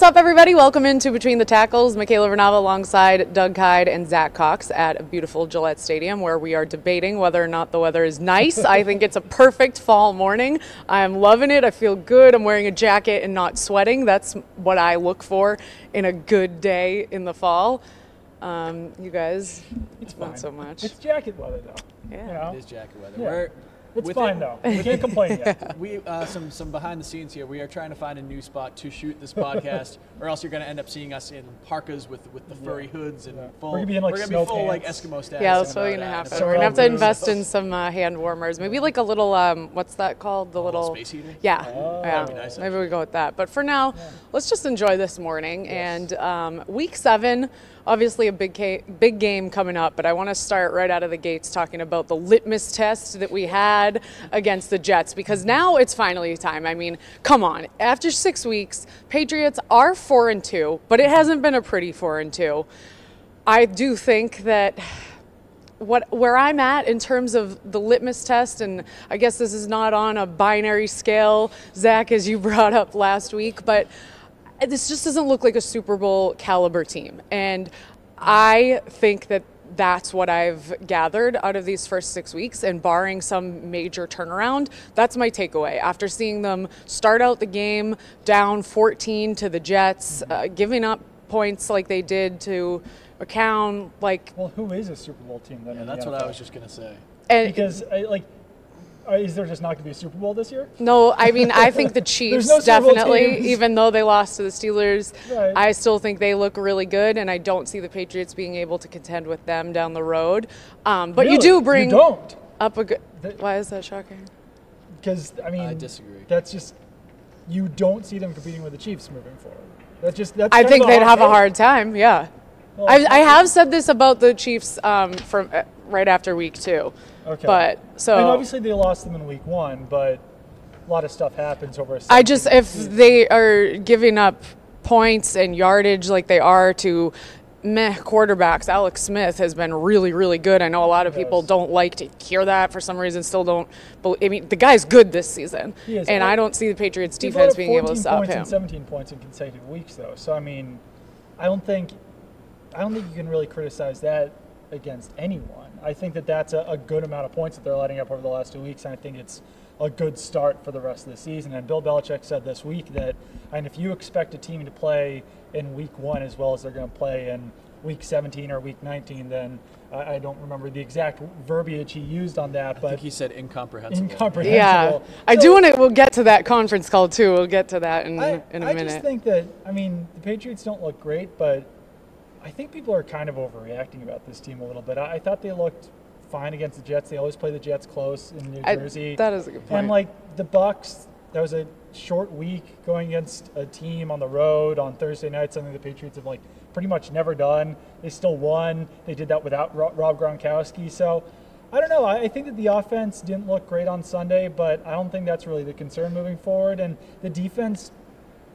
up, everybody? Welcome into Between the Tackles. Michaela Vernava alongside Doug Kyde and Zach Cox at a beautiful Gillette Stadium, where we are debating whether or not the weather is nice. I think it's a perfect fall morning. I'm loving it. I feel good. I'm wearing a jacket and not sweating. That's what I look for in a good day in the fall. You guys, it's not fine. so much. It's jacket weather, though. Yeah. You know? It is jacket weather. Yeah. It's fine, though. We can't complain yet. We some behind the scenes here. We are trying to find a new spot to shoot this podcast, or else you're going to end up seeing us in parkas with the furry hoods and full. We're gonna be in full Eskimo status. Yeah, that's probably gonna happen. We're gonna have to invest in some hand warmers. Maybe like a little what's that called? The little space heater. Yeah, That'd be nice, maybe we go with that. But for now, let's just enjoy this morning. Yes. And week 7. Obviously a big game coming up, but I want to start right out of the gates talking about the litmus test that we had against the Jets, because now it's finally time. I mean, come on. After 6 weeks, Patriots are 4-2, but it hasn't been a pretty 4-2. I do think that where I'm at in terms of the litmus test, and I guess this is not on a binary scale, Zach, as you brought up last week, but this just doesn't look like a Super Bowl caliber team. And I think that that's what I've gathered out of these first 6 weeks, and barring some major turnaround, that's my takeaway. After seeing them start out the game down 14 to the Jets, giving up points like they did to McCown, Well, who is a Super Bowl team then? Yeah, that's what I was just going to say. And because, is there just not going to be a Super Bowl this year? No, I mean, I think the Chiefs no Super Bowl definitely, teams. even though they lost to the Steelers, Right. I still think they look really good, and I don't see the Patriots being able to contend with them down the road. But Really? you do bring You don't? up a good. Why is that shocking? Because, I disagree. That's just, you don't see them competing with the Chiefs moving forward. That's I think they'd have a hard time, yeah. Well, I have said this about the Chiefs from right after week 2. Okay. But so obviously they lost them in week 1, but a lot of stuff happens over a if they are giving up points and yardage like they are to quarterbacks, Alex Smith has been really, really good. I know a lot of people don't like to hear that for some reason, still don't. But I mean, the guy's good this season, and I don't see the Patriots defense being able to stop him. 17 points in consecutive weeks, though. So I mean, I don't think you can really criticize that against anyone. I think that that's a good amount of points that they're letting up over the last 2 weeks, and I think it's a good start for the rest of the season. And Bill Belichick said this week that, and if you expect a team to play in week 1 as well as they're going to play in week 17 or week 19, then I don't remember the exact verbiage he used on that, but I think he said incomprehensible. Incomprehensible. Yeah, I do want to. We'll get to that conference call too. We'll get to that in a minute. I just think that, I mean, the Patriots don't look great, but I think people are kind of overreacting about this team a little bit. I thought they looked fine against the Jets. They always play the Jets close in New Jersey. That is a good point. And the Bucs, that was a short week going against a team on the road on Thursday night, something the Patriots have pretty much never done. They still won. They did that without Rob Gronkowski. So I don't know. I think that the offense didn't look great on Sunday, but I don't think that's really the concern moving forward. And the defense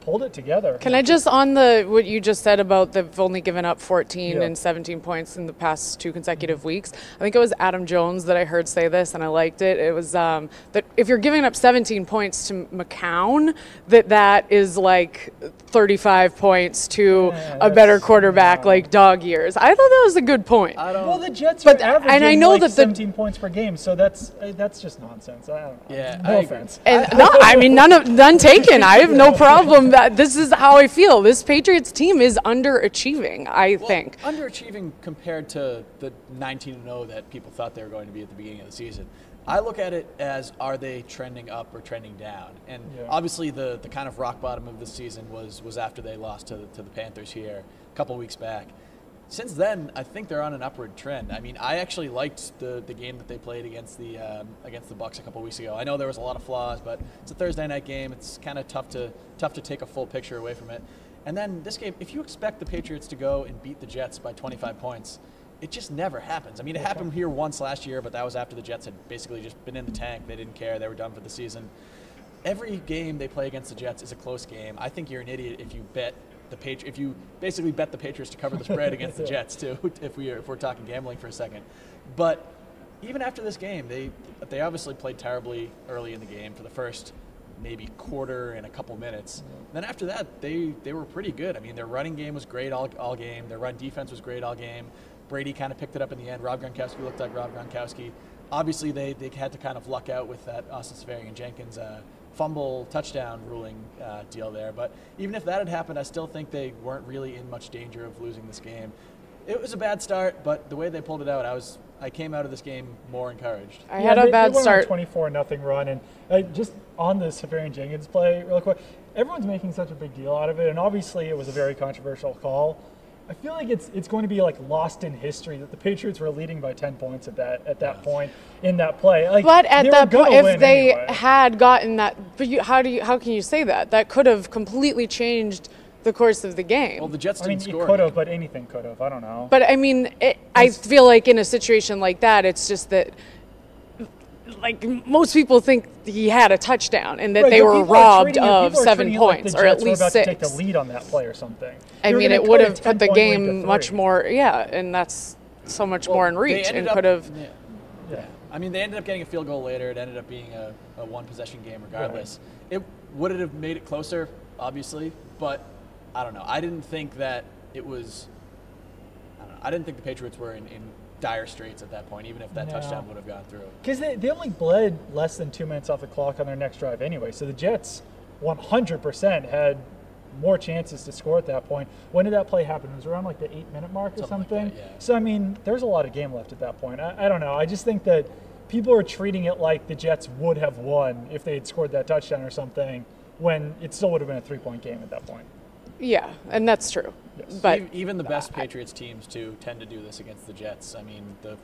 pulled it together. Can I just, on what you just said about they've only given up 14 and 17 points in the past 2 consecutive weeks, I think it was Adam Jones that I heard say this, and I liked it. It was that if you're giving up 17 points to McCown, that is like 35 points to a better quarterback like dog years. I thought that was a good point. Well, the Jets are averaging and I know that 17 points per game, so that's just nonsense. I don't know. Yeah, no offense. And I mean, none taken. I have no problem. This is how I feel. This Patriots team is underachieving, I think. Underachieving compared to the 19-0 that people thought they were going to be at the beginning of the season. I look at it as, are they trending up or trending down? And obviously the kind of rock bottom of the season was after they lost to the Panthers here a couple weeks back. Since then, I think they're on an upward trend. I mean, I actually liked the game that they played against the Bucs a couple weeks ago. I know there was a lot of flaws, but it's a Thursday night game. It's kind of tough to take a full picture away from it. And then this game, if you expect the Patriots to go and beat the Jets by 25 points, it just never happens. I mean, it happened here once last year, but that was after the Jets had basically just been in the tank. They didn't care. They were done for the season. Every game they play against the Jets is a close game. I think you're an idiot if you bet if you basically bet the Patriots to cover the spread against the Jets too, if we're talking gambling for a second. But even after this game, they obviously played terribly early in the game for the first maybe quarter and a couple minutes. Then after that, they were pretty good. I mean, their running game was great all game. Their run defense was great all game. Brady kind of picked it up in the end. Rob Gronkowski looked like Rob Gronkowski. Obviously, they had to kind of luck out with that Austin Seferian-Jenkins fumble touchdown ruling deal there. But even if that had happened, I still think they weren't really in much danger of losing this game. It was a bad start, but the way they pulled it out, I came out of this game more encouraged. I had a bad start. They went on a 24-0 run, and just on the Seferian-Jenkins play, real quick, everyone's making such a big deal out of it, and obviously it was a very controversial call. I feel like it's going to be like lost in history that the Patriots were leading by 10 points at that point in that play. Like, but at that point, if they anyway. had gotten that, but how can you say that? That could have completely changed the course of the game. Well, the Jets didn't score. It could have, but anything could have. I don't know. But I mean, I feel like in a situation like that, it's just that, like, most people think he had a touchdown and that they were robbed of 7 points, or at least 6. To take the lead on that play or something. I mean, it would have put the game much more, and that's so much more in reach, and could have. Yeah. I mean, they ended up getting a field goal later. It ended up being a one-possession game regardless. Right. Would it have made it closer? Obviously, but I don't know. I didn't think that it was. I didn't think the Patriots were in dire straits at that point, even if that touchdown would have gone through. Because they only bled less than 2 minutes off the clock on their next drive anyway. So the Jets 100% had more chances to score at that point. When did that play happen? It was around like the 8-minute mark or something. Like that, yeah. So, I mean, there's a lot of game left at that point. I don't know. I just think that people are treating it like the Jets would have won if they had scored that touchdown or something, when it still would have been a 3-point game at that point. Yeah, and that's true. Yes. But even the best Patriots teams too tend to do this against the Jets. I mean, the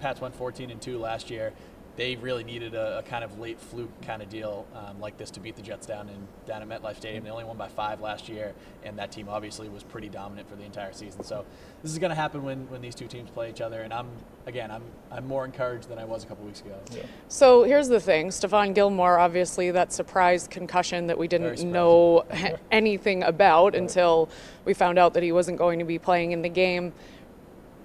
Pats went 14-2 last year. They really needed a kind of late fluke kind of deal like this to beat the Jets down at MetLife Stadium. They only won by 5 last year, and that team obviously was pretty dominant for the entire season. So this is going to happen when these two teams play each other, and I'm more encouraged than I was a couple weeks ago. Yeah. So here's the thing. Stephon Gilmore, obviously that surprise concussion that we didn't know anything about until we found out that he wasn't going to be playing in the game.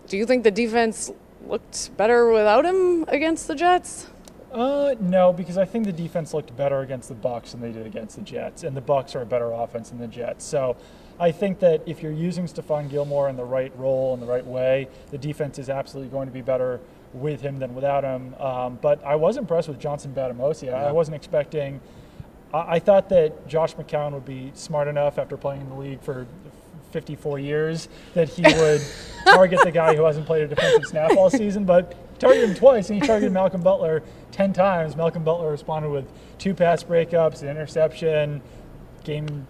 Do you think the defense looked better without him against the Jets? No, because I think the defense looked better against the Bucs than they did against the Jets, and the Bucs are a better offense than the Jets. So I think that if you're using Stephon Gilmore in the right role, in the right way, the defense is absolutely going to be better with him than without him. But I was impressed with Johnson Batamosi. I wasn't expecting – I thought that Josh McCown would be smart enough after playing in the league for 54 years that he would target the guy who hasn't played a defensive snap all season, but targeted him twice, and he targeted Malcolm Butler 10 times. Malcolm Butler responded with 2 pass breakups, an interception, game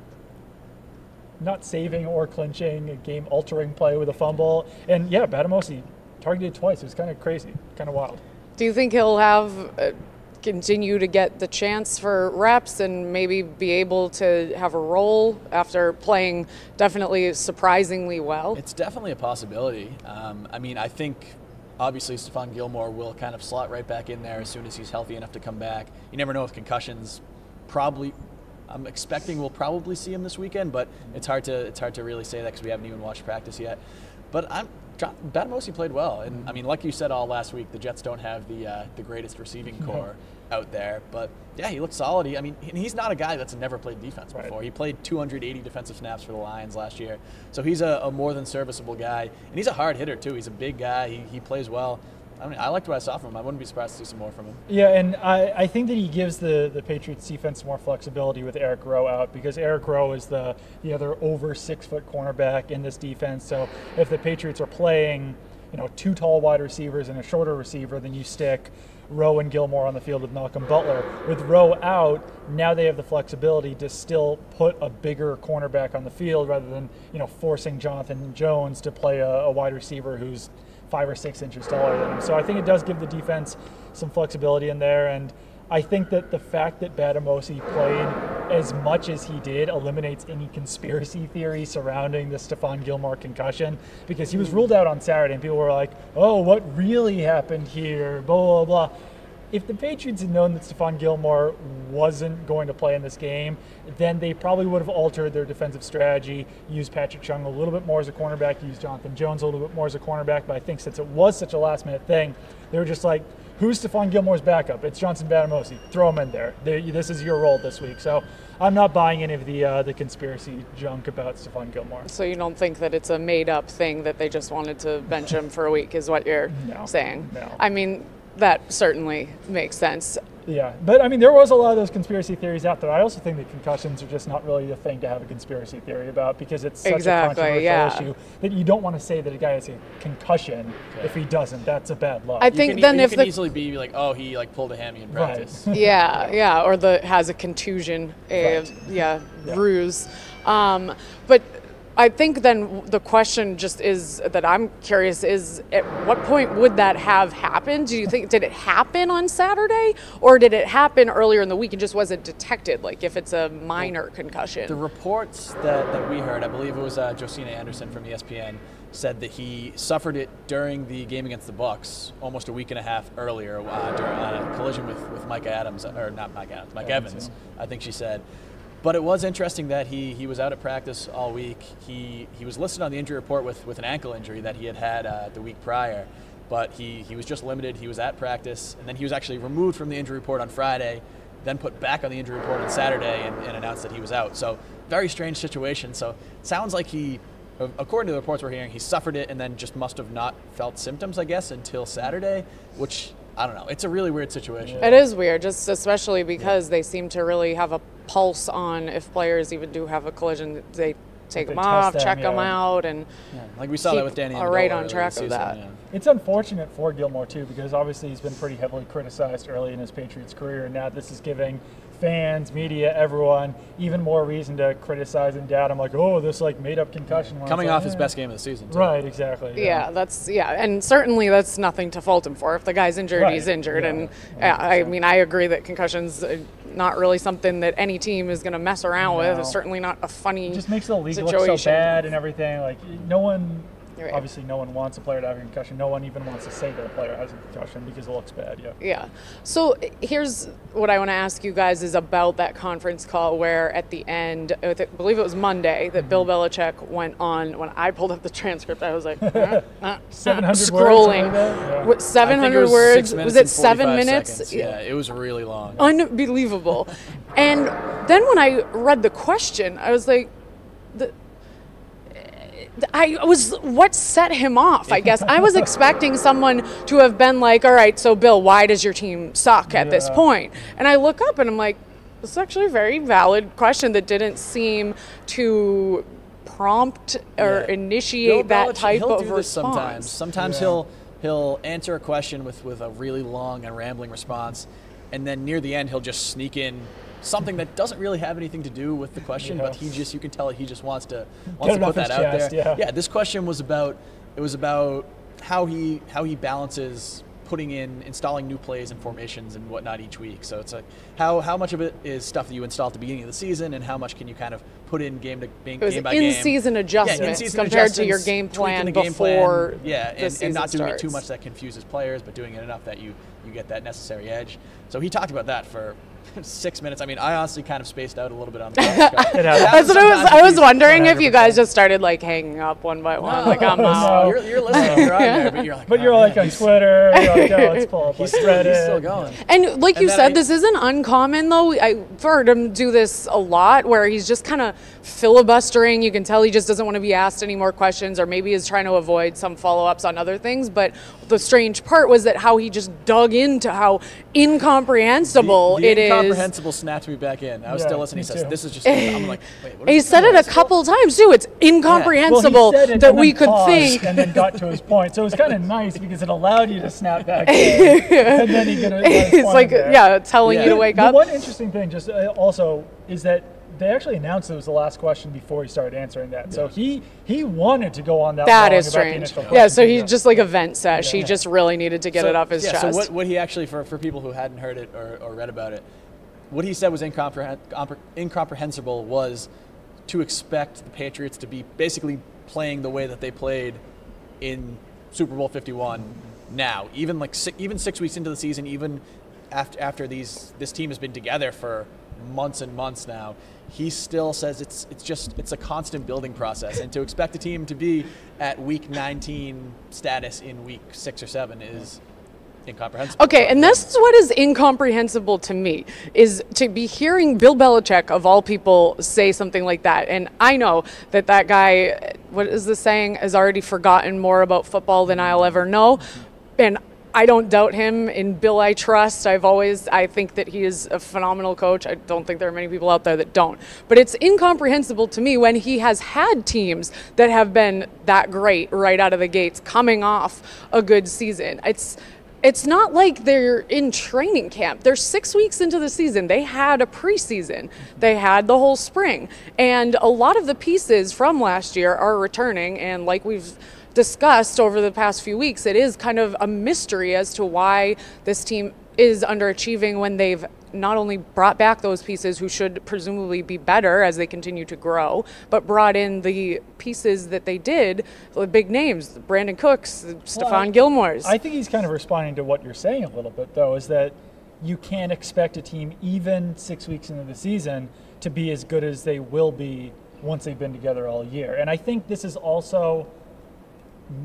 not saving or clinching, a game-altering play with a fumble. And, yeah, Batamosi targeted twice. It was kind of crazy, kind of wild. Do you think he'll have continue to get the chance for reps and maybe be able to have a role after playing definitely surprisingly well? It's definitely a possibility. I mean, I think obviously Stephon Gilmore will kind of slot right back in there as soon as he's healthy enough to come back. You never know with concussions. I'm expecting we'll probably see him this weekend, but it's hard to really say that because we haven't even watched practice yet. But Batamosi played well, and I mean, like you said all last week, the Jets don't have the greatest receiving core out there. But yeah, he looked solid. He's not a guy that's never played defense before. He played 280 defensive snaps for the Lions last year, so he's a more than serviceable guy, and he's a hard hitter too. He's a big guy. He plays well. I mean, I liked what I saw from him. I wouldn't be surprised to see some more from him. Yeah, and I think that he gives the Patriots defense more flexibility with Eric Rowe out, because Eric Rowe is the other over 6-foot cornerback in this defense. So if the Patriots are playing, 2 tall wide receivers and a shorter receiver, then you stick Rowe and Gilmore on the field with Malcolm Butler. With Rowe out, now they have the flexibility to still put a bigger cornerback on the field rather than forcing Jonathan Jones to play a wide receiver who's 5 or 6 inches taller than him. So I think it does give the defense some flexibility in there, and I think that the fact that Batamosi played as much as he did eliminates any conspiracy theory surrounding the Stephon Gilmore concussion, because he was ruled out on Saturday and people were like, oh, what really happened here, blah, blah, blah. If the Patriots had known that Stephon Gilmore wasn't going to play in this game, then they probably would have altered their defensive strategy, used Patrick Chung a little bit more as a cornerback, used Jonathan Jones a little bit more as a cornerback. But I think since it was such a last-minute thing, they were just like, who's Stephon Gilmore's backup? It's Johnson Batamosi. Throw him in there. This is your role this week. So I'm not buying any of the conspiracy junk about Stephon Gilmore. So you don't think that it's a made-up thing that they just wanted to bench him for a week is what you're saying? No. I mean, that certainly makes sense. Yeah, but I mean, there was a lot of those conspiracy theories out there. I also think that concussions are just not really the thing to have a conspiracy theory about because it's such a controversial issue that you don't want to say that a guy has a concussion if he doesn't. That's a bad luck. I think then if you can easily be like, oh, he like pulled a hammy in practice. Right. yeah, or has a contusion, bruise. But I think then the question just is that I'm curious is at what point would that have happened? Do you think, did it happen on Saturday or did it happen earlier in the week and just wasn't detected? Like if it's a minor concussion? The reports that we heard, I believe it was Josina Anderson from ESPN, said that he suffered it during the game against the Bucs almost a week and a half earlier during a collision with Mike Evans, I think she said. But it was interesting that he was out at practice all week. He was listed on the injury report with an ankle injury that he had the week prior, but he was just limited. He was at practice, and then he was actually removed from the injury report on Friday, then put back on the injury report on Saturday and announced that he was out. So very strange situation. So it sounds like according to the reports we're hearing, he suffered it and then just must have not felt symptoms, I guess, until Saturday, which I don't know. It's a really weird situation. It is weird, just especially because they seem to really have a pulse on if players even do have a collision. They take them off, check them out, and like we saw that with Danny. Right on track of that. Yeah. It's unfortunate for Gilmore too because obviously he's been pretty heavily criticized early in his Patriots career, and now this is giving fans, media, everyone even more reason to criticize and doubt him. Like, oh, this like made up concussion. Coming off his best game of the season. Too. Right, exactly. Yeah, and certainly that's nothing to fault him for. If the guy's injured, he's injured, and I mean, I agree that concussions. Not really something that any team is going to mess around with. It's certainly not a funny situation. It just makes the league look so bad and everything. Like no one, obviously no one wants a player to have a concussion. No one even wants to say that a player has a concussion because it looks bad. Yeah. So here's what I want to ask you guys is about that conference call where at the end, I believe it was Monday, that Bill Belichick went on. When I pulled up the transcript, I was like, 700 scrolling. Words, What, 700 words? Was it 7 minutes? Seconds. Yeah, it was really long. Unbelievable. And then when I read the question, I was like, what set him off, I guess. I was expecting someone to have been like, all right, so Bill, why does your team suck at this point? And I look up and I'm like, this is actually a very valid question that didn't seem to prompt or initiate that type of response. Sometimes he'll answer a question with a really long and rambling response, and then near the end he'll just sneak in something that doesn't really have anything to do with the question, but you can tell he just wants to put that out there. Yeah, this question was about how he balances installing new plays and formations and whatnot each week. So it's like how much of it is stuff that you install at the beginning of the season, and how much can you kind of put in game by game. In-season adjustments compared to your game plan before. And not doing it too much that confuses players, but doing it enough that you get that necessary edge. So he talked about that for 6 minutes. I mean, I honestly kind of spaced out a little bit on the podcast. That's what I was wondering 100%. If you guys just started like hanging up one by one. Like I'm out. You're listening. You're on there, but you're like. But you're like on Twitter. You're like, oh, let's pull up. He's still going. And like you said, this isn't uncommon though. I've heard him do this a lot, where he's just kind of filibustering. You can tell he just doesn't want to be asked any more questions, or maybe is trying to avoid some follow-ups on other things. But the strange part was that how he just dug into how incomprehensible it is. Incomprehensible snapped me back in. I was still listening. He says, "This is just." I'm like, wait. What he said it a couple times too. It's incomprehensible that we could think. And then got to his point. So it was kind of nice because it allowed you to snap back in. And then he got his It's like telling you to wake up. One interesting thing, just also, is that they actually announced it was the last question before he started answering that. Yeah. So he wanted to go on that. That is strange. Yeah, so he just like a vent sesh. He just really needed to get it off his chest. So what he actually, for people who hadn't heard it or read about it, what he said was incomprehensible was to expect the Patriots to be basically playing the way that they played in Super Bowl 51 now. Even 6 weeks into the season, even after this team has been together for months and months now, he still says it's a constant building process, and to expect the team to be at week 19 status in week 6 or 7 is incomprehensible. Okay, and this is what is incomprehensible to me, is to be hearing Bill Belichick, of all people, say something like that. And I know that guy, what is the saying, has already forgotten more about football than I'll ever know. And I don't doubt him. In Bill, I trust. I think that he is a phenomenal coach. I don't think there are many people out there that don't. But it's incomprehensible to me when he has had teams that have been that great right out of the gates, coming off a good season. It's not like they're in training camp. They're 6 weeks into the season. They had a preseason. They had the whole spring. And a lot of the pieces from last year are returning. And like we've discussed over the past few weeks, it is kind of a mystery as to why this team is underachieving when they've not only brought back those pieces who should presumably be better as they continue to grow, but brought in the pieces that they did, the big names, Brandon Cooks, Stephon Gilmore's. I think he's kind of responding to what you're saying a little bit, though, is that you can't expect a team, even 6 weeks into the season, to be as good as they will be once they've been together all year. And I think this is also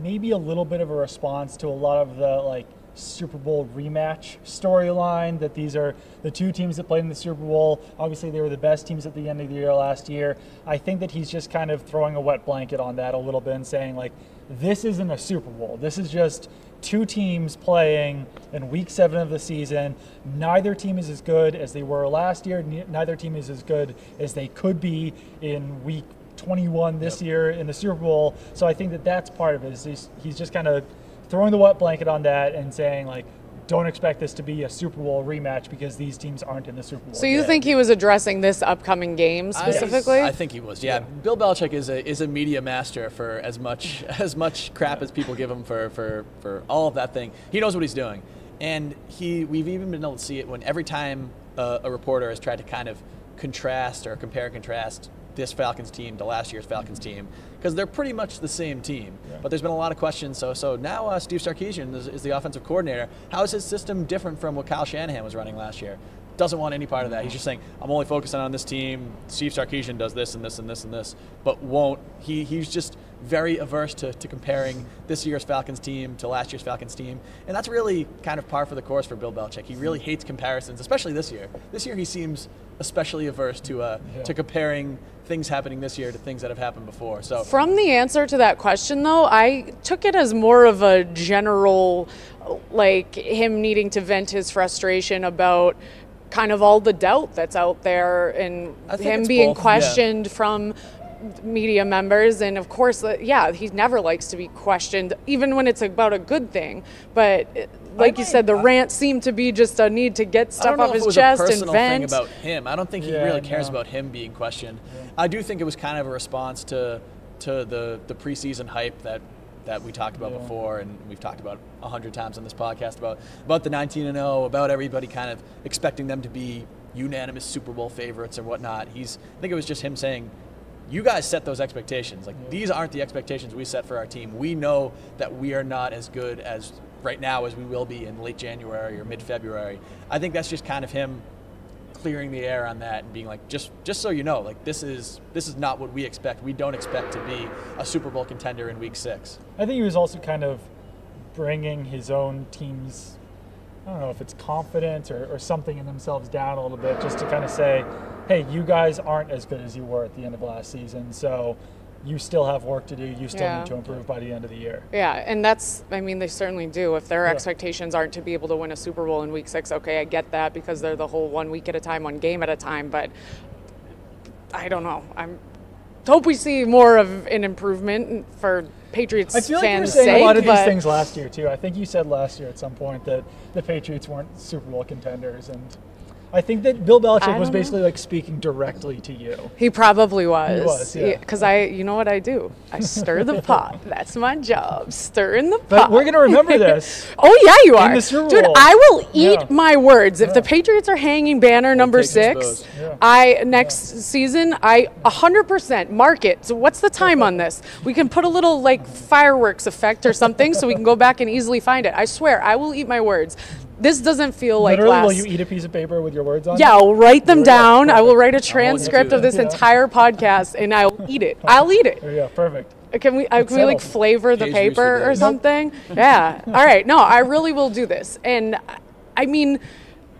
maybe a little bit of a response to a lot of the Super Bowl rematch storyline, that these are the two teams that played in the Super Bowl. Obviously, they were the best teams at the end of the year last year. I think that he's just kind of throwing a wet blanket on that a little bit and saying, this isn't a Super Bowl. This is just two teams playing in week 7 of the season. Neither team is as good as they were last year. Neither team is as good as they could be in week 21 this year in the Super Bowl. So I think that that's part of it. He's just kind of throwing the wet blanket on that and saying, don't expect this to be a Super Bowl rematch because these teams aren't in the Super Bowl. So you think he was addressing this upcoming game specifically? I think he was. Yeah. Bill Belichick is a media master for as much crap as people give him for all of that thing. He knows what he's doing, and we've even been able to see it when every time a reporter has tried to kind of contrast or compare and contrast this Falcons team to last year's Falcons team, because they're pretty much the same team. Yeah. But there's been a lot of questions. So now Steve Sarkisian is the offensive coordinator. How is his system different from what Kyle Shanahan was running last year? Doesn't want any part of that. He's just saying, I'm only focusing on this team. Steve Sarkisian does this and this and this and this, but won't. He's just very averse to comparing this year's Falcons team to last year's Falcons team. And that's really kind of par for the course for Bill Belichick. He really hates comparisons, especially this year. This year he seems especially averse to comparing things happening this year to things that have happened before. So from the answer to that question, though, I took it as more of a general, him needing to vent his frustration about kind of all the doubt that's out there and him being questioned from media members. And of course, he never likes to be questioned, even when it's about a good thing. But like you said, the rant seemed to be just a need to get stuff off his chest and vent. Thing about him. I don't think he really cares about him being questioned. Yeah. I do think it was kind of a response to the preseason hype that we talked about before, and we've talked about 100 times on this podcast about the 19-0, about everybody kind of expecting them to be unanimous Super Bowl favorites or whatnot. I think it was just him saying, you guys set those expectations. These aren't the expectations we set for our team. We know that we are not as good as right now as we will be in late January or mid-February. I think that's just kind of him clearing the air on that and being just so you know, this is not what we expect. We don't expect to be a Super Bowl contender in week 6. I think he was also kind of bringing his own team's, I don't know if it's confidence or something in themselves down a little bit, just to kind of say, hey, you guys aren't as good as you were at the end of last season, so you still have work to do. You still need to improve by the end of the year. Yeah, and they certainly do. If their expectations aren't to be able to win a Super Bowl in week 6, okay, I get that, because they're the whole 1 week at a time, 1 game at a time, but I don't know. I hope we see more of an improvement for Patriots fans' sake. I feel like you were saying a lot of these things last year, too. I think you said last year at some point that the Patriots weren't Super Bowl contenders, and I think that Bill Belichick was basically speaking directly to you. He probably was. He was, yeah. Because you know what I do? I stir the pot. That's my job. Stirring the pot. But we're going to remember this. Oh, yeah, you are. In the Super Bowl. Dude, I will eat my words. If the Patriots are hanging banner number 6, next season, I 100% mark it. So what's the time on this? We can put a little fireworks effect or something so we can go back and easily find it. I swear, I will eat my words. This doesn't feel like Literally, last. will you eat a piece of paper with your words on it? Yeah, I'll write them down. I will write a transcript of this entire podcast, and I'll eat it. I'll eat it. Yeah, perfect. Can we like flavor the Page paper or days. something? Yeah. All right. No, I really will do this. And I mean,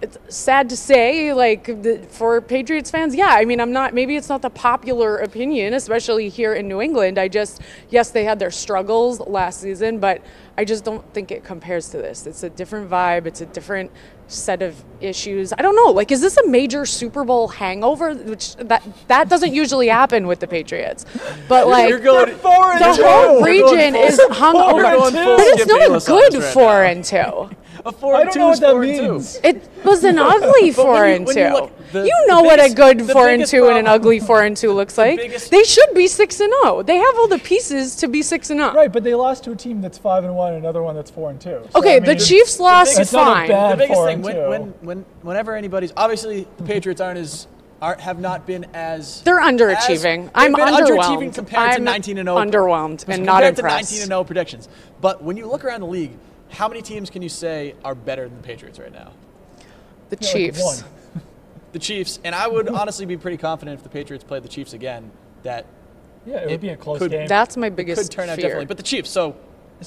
it's sad to say, like, for Patriots fans, yeah, I mean, maybe it's not the popular opinion, especially here in New England. Yes, they had their struggles last season, but I just don't think it compares to this. It's a different vibe. It's a different set of issues. I don't know. Like, is this a major Super Bowl hangover? Which that doesn't usually happen with the Patriots. But like, the whole region is hungover. But it's not good 4-2. A 4-2 is 4-2. It was an ugly 4-2. You know what a good 4-2 and an ugly 4-2 looks like. They should be 6-0. They have all the pieces to be 6-0. Right, but they lost to a team that's 5-1 and another one that's 4-2. So, okay, I mean, the Chiefs lost is fine. The biggest thing whenever anybody's obviously the Patriots have not been as they're underachieving. I'm underwhelmed. Compared to 19-0. Underwhelmed and not impressed. Compared to 19-0 predictions. But when you look around the league, how many teams can you say are better than the Patriots right now? The Chiefs. Like the Chiefs, and I would honestly be pretty confident if the Patriots played the Chiefs again that it would be a close game. That's my biggest could turn out fear. differently. But the Chiefs, so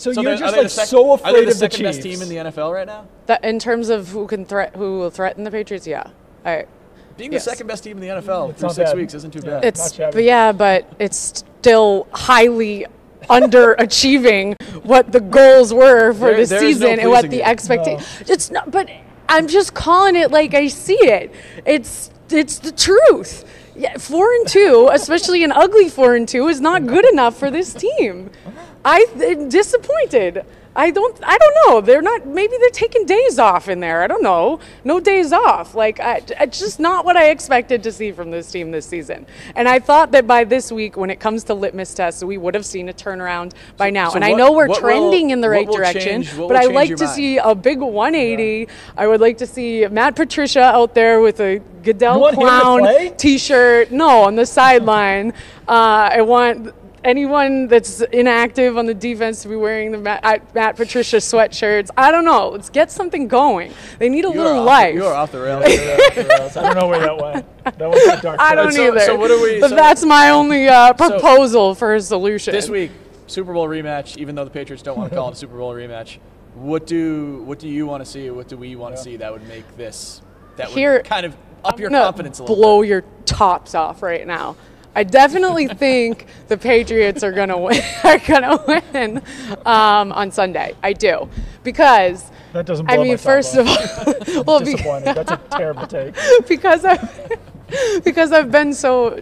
you're just like so afraid of the Chiefs. Are they the second best team in the NFL right now? That in terms of who will threaten the Patriots, yeah. All right. Being the second best team in the NFL through 6 weeks isn't too bad. But it's still highly underachieving what the goals were for the season and what the expectation. It's not, but I'm just calling it like I see it. It's the truth. Yeah, 4-2, especially an ugly 4-2, is not good enough for this team. I'm disappointed. I don't know. They're not. Maybe they're taking days off in there. I don't know. No days off. Like it's just not what I expected to see from this team this season. And I thought that by this week, when it comes to litmus tests, we would have seen a turnaround by now. And I know we're trending in the right direction, but I like to see a big 180. Yeah. I would like to see Matt Patricia out there with a Goodell clown T-shirt. No, on the sideline. I want anyone that's inactive on the defense to be wearing the Matt Patricia sweatshirts. I don't know. Let's get something going. They need a little life. You are off the rails. I don't know where that went. That was a dark. I don't either. So what are we? But that's my only proposal for a solution. This week, Super Bowl rematch. Even though the Patriots don't want to call it a Super Bowl rematch, what do you want to see? What do we want to see that would make this would kind of up your confidence a little bit? Blow your tops off right now. I definitely think the Patriots are gonna win on Sunday. I do, because that doesn't. Blow my first of all, well, disappointing. That's a terrible take. Because I've been so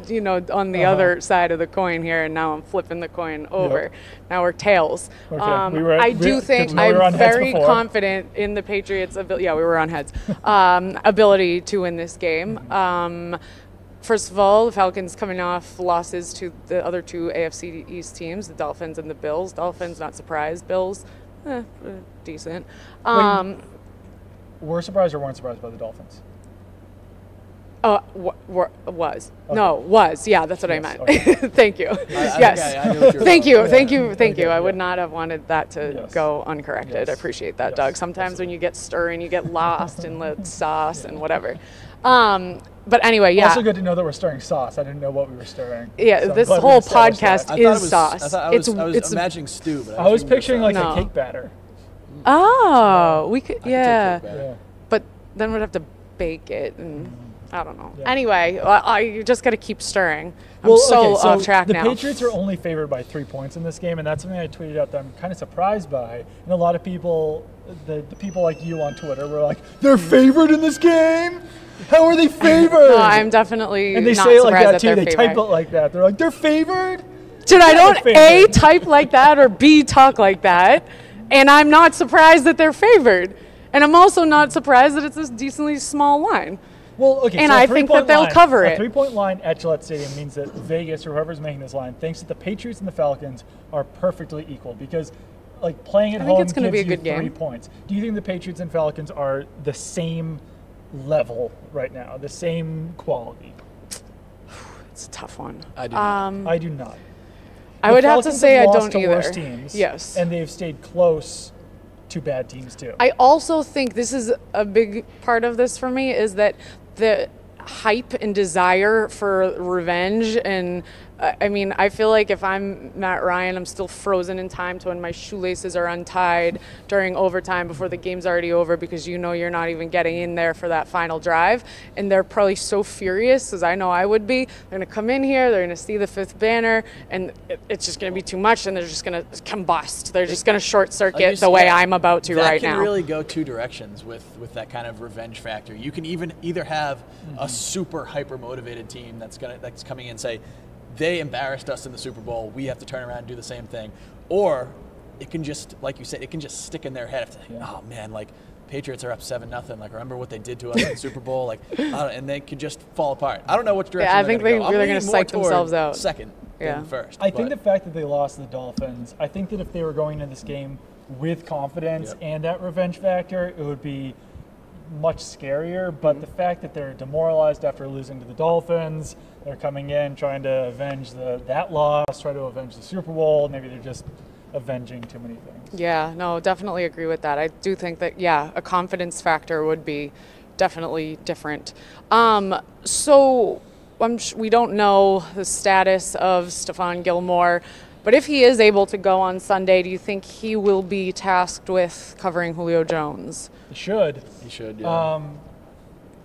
on the other side of the coin here, and now I'm flipping the coin over. Yep. Now we're tails. Okay. I do think I'm very confident in the Patriots' ability. Yeah, we were on heads. Ability to win this game. First of all, the Falcons coming off losses to the other two AFC East teams, the Dolphins and the Bills. Dolphins, not surprised. Bills, decent. Were surprised or weren't surprised by the Dolphins? Was. Okay. No, was. Yeah, that's what I meant. Okay. Thank you. Thank you. I would not have wanted that to go uncorrected. Yes. I appreciate that, Doug. Sometimes when you get stirring, you get lost in the sauce and whatever. But anyway, yeah. Also good to know that we're stirring sauce. I didn't know what we were stirring. Yeah, so this whole podcast is sauce. I was imagining stew, but I was picturing like a cake batter. Oh, we could, yeah. But then we'd have to bake it, and I don't know. Yeah. Anyway, you just got to keep stirring. I'm so off track now. The Patriots are only favored by 3 points in this game, and that's something I tweeted out that I'm kind of surprised by. And a lot of people, the people like you on Twitter, were like, "They're favored in this game? How are they favored?" No, I'm definitely and they not say it like that too. They type it like that. They're like, "They're favored." Dude, I don't A, type like that, or B, talk like that. And I'm not surprised that they're favored. And I'm also not surprised that it's this decently small line. Well, okay, and so I think that they'll cover it. A 3-point line at Gillette Stadium means that Vegas, or whoever's making this line, thinks that the Patriots and the Falcons are perfectly equal because, like, playing at home gives you 3 points. Do you think the Patriots and Falcons are the same level right now, the same quality? It's a tough one. I do not. I do not. I would have to say I don't either. Worse teams, yes. And they've stayed close to bad teams too. I also think this is a big part of this for me is that the hype and desire for revenge and I mean, I feel like if I'm Matt Ryan, I'm still frozen in time to when my shoelaces are untied during overtime before the game's already over, because you know you're not even getting in there for that final drive. And they're probably so furious, as I know I would be. They're going to come in here, they're going to see the fifth banner, and it's just going to be too much, and they're just going to combust. They're just going to short circuit the way I'm about to right now. That can really go two directions with that kind of revenge factor. You can either have a super hyper motivated team that's coming in and say, they embarrassed us in the Super Bowl, we have to turn around and do the same thing. Or it can just, like you said, it can just stick in their head. Oh man, like Patriots are up 7-0. Like, remember what they did to us in the Super Bowl? Like, and they could just fall apart. I don't know which direction. Yeah, I think they're really going to psych themselves out. Second than first. I think the fact that they lost to the Dolphins, I think that if they were going into this game with confidence and that revenge factor, it would be much scarier. But the fact that they're demoralized after losing to the Dolphins, they're coming in trying to avenge that loss, try to avenge the Super Bowl. Maybe they're just avenging too many things. Yeah, no, definitely agree with that. I do think that, a confidence factor would be definitely different. So we don't know the status of Stephon Gilmore, but if he is able to go on Sunday, do you think he will be tasked with covering Julio Jones? He should. He should, yeah.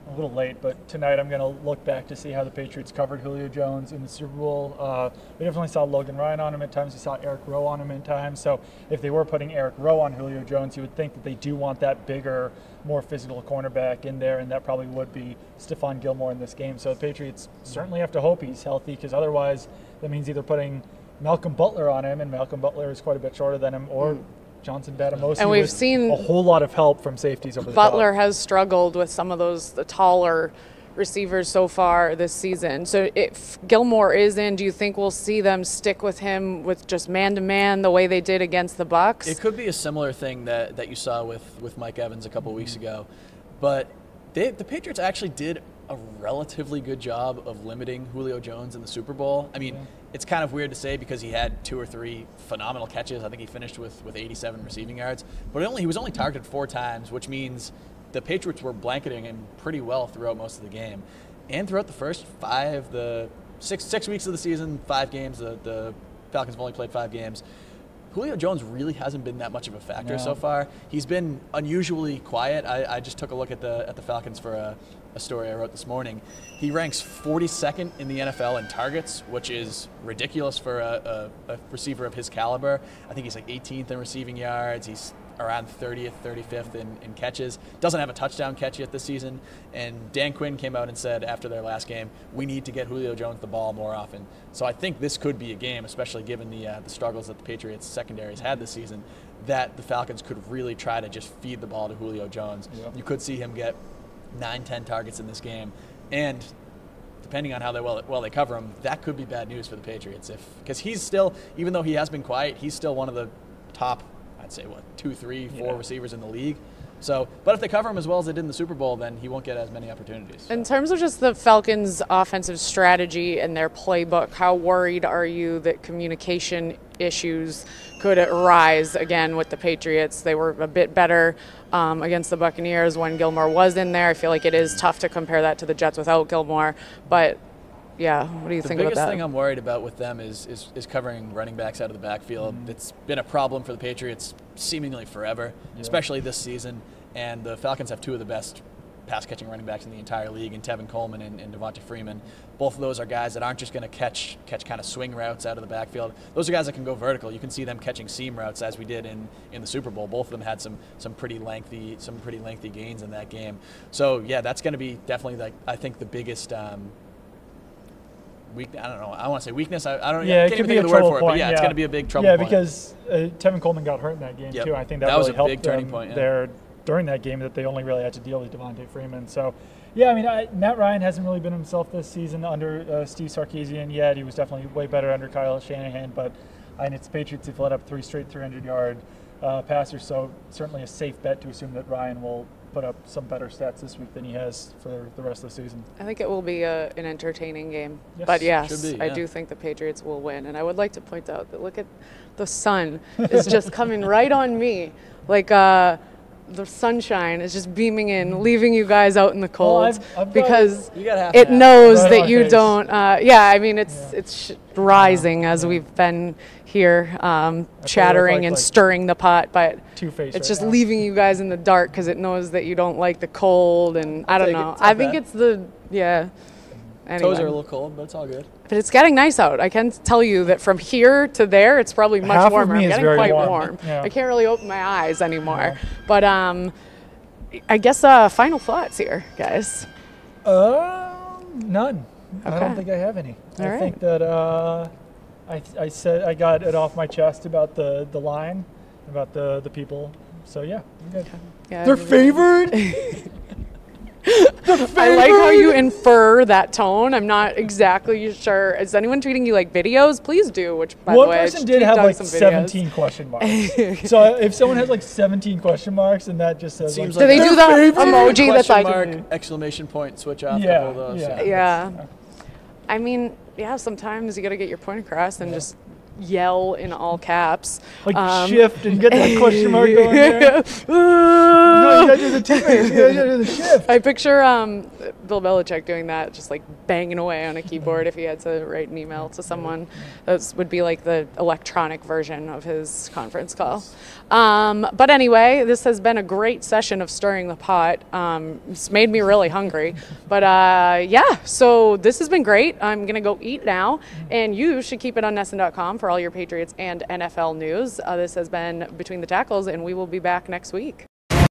A little late, but tonight I'm going to look back to see how the Patriots covered Julio Jones in the Super Bowl. We definitely saw Logan Ryan on him at times. We saw Eric Rowe on him at times. So if they were putting Eric Rowe on Julio Jones, you would think that they do want that bigger, more physical cornerback in there, and that probably would be Stephon Gilmore in this game. So the Patriots certainly have to hope he's healthy, because otherwise that means either putting Malcolm Butler on him, and Malcolm Butler is quite a bit shorter than him, or Johnson Batamosi, and we've seen a whole lot of help from safeties over the Butler top. has struggled with some of the taller receivers so far this season. So if Gilmore is in, do you think we'll see them stick with him with just man-to-man the way they did against the Bucs? It could be a similar thing that you saw with Mike Evans a couple weeks ago. But the Patriots actually did a relatively good job of limiting Julio Jones in the Super Bowl. I mean, it's kind of weird to say because he had 2 or 3 phenomenal catches. I think he finished with 87 receiving yards. But he was only targeted 4 times, which means the Patriots were blanketing him pretty well throughout most of the game. And throughout the first 6 weeks of the season, 5 games, the Falcons have only played 5 games. Julio Jones really hasn't been that much of a factor so far. He's been unusually quiet. I just took a look at the Falcons for a story I wrote this morning. He ranks 42nd in the NFL in targets, which is ridiculous for a receiver of his caliber. I think he's like 18th in receiving yards. He's around 30th, 35th in catches. Doesn't have a touchdown catch yet this season. And Dan Quinn came out and said after their last game, we need to get Julio Jones the ball more often. So I think this could be a game, especially given the struggles that the Patriots secondary has had this season, that the Falcons could really try to just feed the ball to Julio Jones. Yeah. You could see him get 9-10 targets in this game. And depending on how well they cover him, that could be bad news for the Patriots. Because he's still, even though he has been quiet, he's still one of the top, I'd say, 2, 3, 4 receivers in the league. So, but if they cover him as well as they did in the Super Bowl, then he won't get as many opportunities. So. In terms of just the Falcons' offensive strategy and their playbook, how worried are you that communication issues could arise again with the Patriots? They were a bit better against the Buccaneers when Gilmore was in there. I feel like it is tough to compare that to the Jets without Gilmore, but yeah, what do you think about that? The biggest thing I'm worried about with them is covering running backs out of the backfield. It's been a problem for the Patriots seemingly forever, especially this season. And the Falcons have 2 of the best pass-catching running backs in the entire league, in Tevin Coleman and Devonta Freeman. Both of those are guys that aren't just going to catch kind of swing routes out of the backfield. Those are guys that can go vertical. You can see them catching seam routes as we did in the Super Bowl. Both of them had some pretty lengthy gains in that game. So yeah, that's going to be definitely I think the biggest. I don't know. I want to say weakness. I don't. Yeah, I can't even think of the word for it. But it's going to be a big trouble point. Yeah, because Tevin Coleman got hurt in that game too. I think that was really a helped big turning point there during that game, that they only really had to deal with Devonta Freeman. So, yeah, I mean, Matt Ryan hasn't really been himself this season under Steve Sarkisian yet. He was definitely way better under Kyle Shanahan. But it's the Patriots who've let up 3 straight 300-yard passers. So certainly a safe bet to assume that Ryan will put up some better stats this week than he has for the rest of the season. I think it will be an entertaining game. Yes. But yes, Should be, I do think the Patriots will win. And I would like to point out that look at the sun is just coming right on me. Like the sunshine is just beaming in, leaving you guys out in the cold I've because You gotta have it that. knows Right that on you face. don't. I mean, it's rising as we've been here chattering and like stirring the pot, but Two-Face it's right just now. leaving you guys in the dark because it knows that you don't like the cold, and I don't take it. know. It's not I think bad. it's the Anyway. Toes are a little cold, but it's all good. But it's getting nice out. I can tell you that from here to there, it's probably much Half of warmer. me I'm is getting very quite warm. warm. Yeah. I can't really open my eyes anymore. Yeah. But I guess final thoughts here, guys. None. I Okay. don't think I have any. All I right. think that I said I got it off my chest about the line, about the people. So yeah, I'm good. Yeah, They're favored. I like how you infer that tone. I'm not exactly sure. Is anyone tweeting you like videos? Please do. Which, by One the way, person did have done like some videos. 17 question marks. So if someone has like 17 question marks, and that just says Seems Do they like do they're the favored. emoji that's Question like? mark, exclamation point, switch off, Yeah, couple of those. yeah. Yeah. I mean, yeah. Sometimes you got to get your point across and just yell in all caps. Like shift and get that question mark going there. No, you gotta do the two-face. You gotta do the shift. I picture Bill Belichick doing that, just like banging away on a keyboard if he had to write an email to someone. That would be like the electronic version of his conference call. But anyway, this has been a great session of stirring the pot. It's made me really hungry. But yeah, so this has been great. I'm going to go eat now. And you should keep it on NESN.com for all your Patriots and NFL news. This has been Between the Tackles, and we will be back next week.